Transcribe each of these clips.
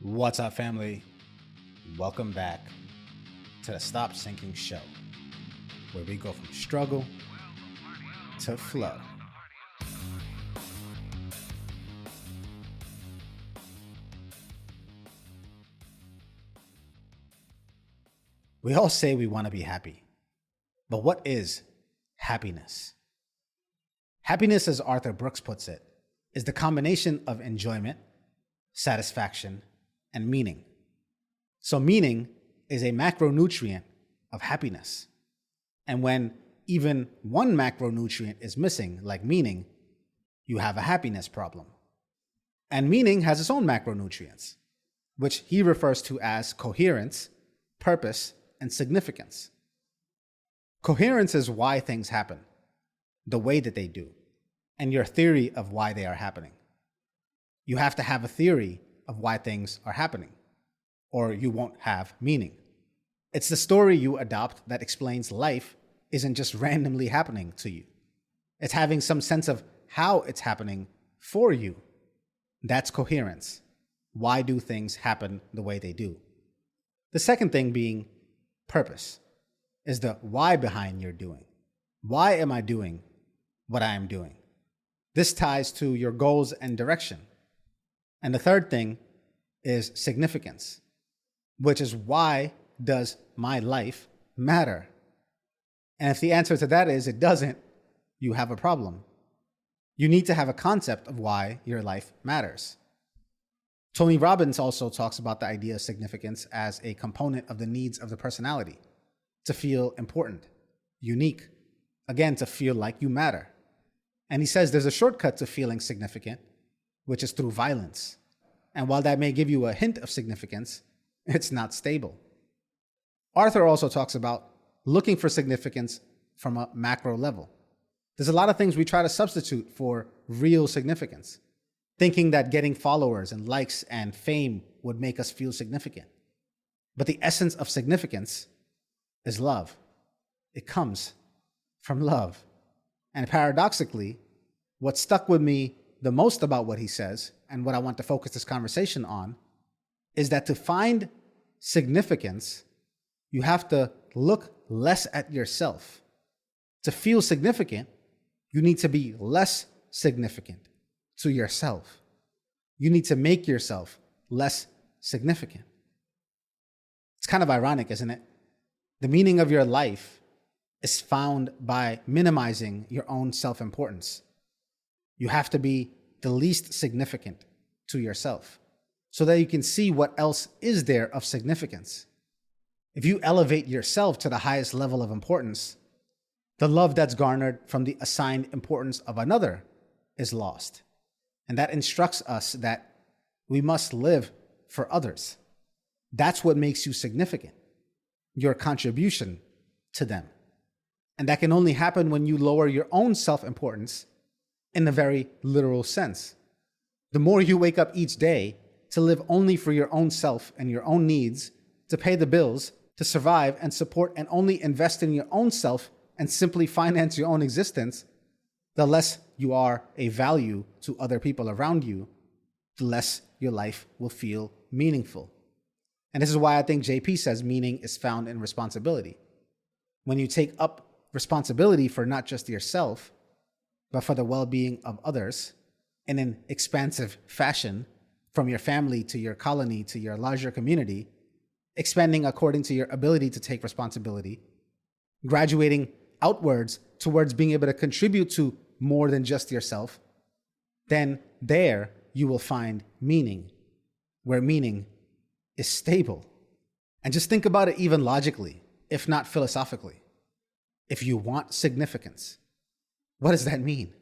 What's up, family? Welcome back to the Stop Sinking Show, where we go from struggle to flow. We all say we want to be happy, but what is happiness? Happiness, as Arthur Brooks puts it, is the combination of enjoyment, satisfaction, and meaning. So meaning is a macronutrient of happiness. And when even one macronutrient is missing, like meaning, you have a happiness problem. And meaning has its own macronutrients, which he refers to as coherence, purpose, and significance. Coherence is why things happen, the way that they do, and your theory of why they are happening. You have to have a theory of why things are happening, or you won't have meaning. It's the story you adopt that explains life isn't just randomly happening to you. It's having some sense of how it's happening for you. That's coherence. Why do things happen the way they do? The second thing being purpose is the why behind your doing. Why am I doing what I am doing? This ties to your goals and direction. And the third thing is significance, which is why does my life matter? And if the answer to that is it doesn't, you have a problem. You need to have a concept of why your life matters. Tony Robbins also talks about the idea of significance as a component of the needs of the personality, to feel important, unique, again, to feel like you matter. And he says there's a shortcut to feeling significant, which is through violence. And while that may give you a hint of significance, it's not stable. Arthur also talks about looking for significance from a macro level. There's a lot of things we try to substitute for real significance, thinking that getting followers and likes and fame would make us feel significant. But the essence of significance is love. It comes from love. And paradoxically, what stuck with me the most about what he says, and what I want to focus this conversation on, is that to find significance, you have to look less at yourself. To feel significant, you need to be less significant to yourself. You need to make yourself less significant. It's kind of ironic, isn't it? The meaning of your life is found by minimizing your own self-importance. You have to be the least significant to yourself so that you can see what else is there of significance. If you elevate yourself to the highest level of importance, the love that's garnered from the assigned importance of another is lost. And that instructs us that we must live for others. That's what makes you significant, your contribution to them. And that can only happen when you lower your own self-importance in a very literal sense. The more you wake up each day to live only for your own self and your own needs, to pay the bills, to survive and support and only invest in your own self and simply finance your own existence, the less you are a value to other people around you, the less your life will feel meaningful. And this is why I think JP says meaning is found in responsibility. When you take up responsibility for not just yourself, but for the well-being of others in an expansive fashion, from your family to your colony to your larger community, expanding according to your ability to take responsibility, graduating outwards towards being able to contribute to more than just yourself, then there you will find meaning, where meaning is stable. And just think about it even logically, if not philosophically. If you want significance, what does that mean?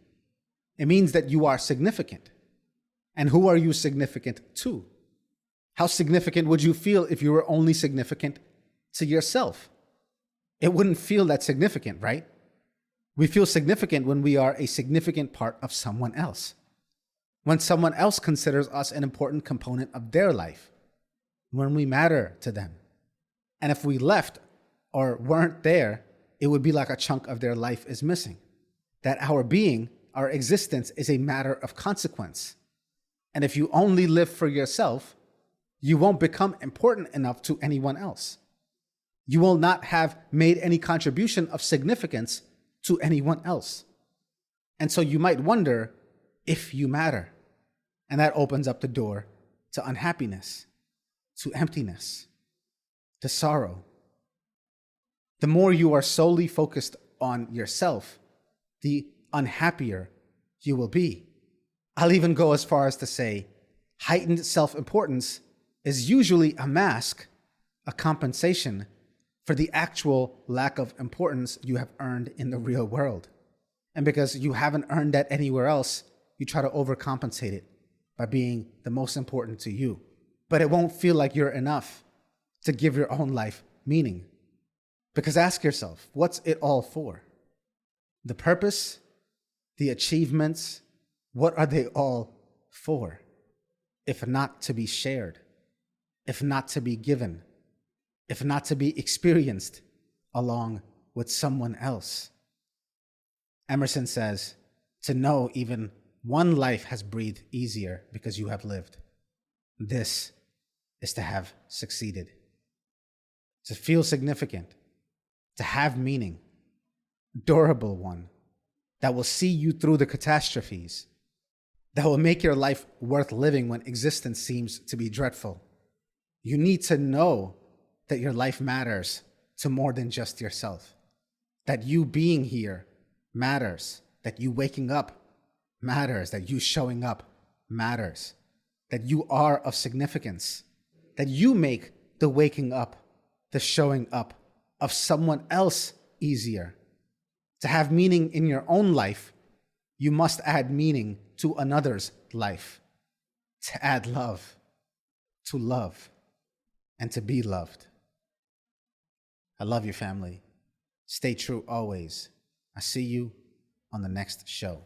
It means that you are significant. And who are you significant to? How significant would you feel if you were only significant to yourself? It wouldn't feel that significant, right? We feel significant when we are a significant part of someone else. When someone else considers us an important component of their life. When we matter to them. And if we left or weren't there, it would be like a chunk of their life is missing. That our being, our existence is a matter of consequence. And if you only live for yourself, you won't become important enough to anyone else. You will not have made any contribution of significance to anyone else. And so you might wonder if you matter. And that opens up the door to unhappiness, to emptiness, to sorrow. The more you are solely focused on yourself, the unhappier you will be. I'll even go as far as to say heightened self-importance is usually a mask, a compensation for the actual lack of importance you have earned in the real world. And because you haven't earned that anywhere else, you try to overcompensate it by being the most important to you. But it won't feel like you're enough to give your own life meaning. Because ask yourself, what's it all for? The purpose, the achievements, what are they all for? If not to be shared, if not to be given, if not to be experienced along with someone else. Emerson says, to know even one life has breathed easier because you have lived. This is to have succeeded. To feel significant, to have meaning, durable one, that will see you through the catastrophes, that will make your life worth living when existence seems to be dreadful. You need to know that your life matters to more than just yourself, that you being here matters, that you waking up matters, that you showing up matters, that you are of significance, that you make the waking up, the showing up of someone else easier. To have meaning in your own life, you must add meaning to another's life. To add love, to love, and to be loved. I love you, family. Stay true always. I see you on the next show.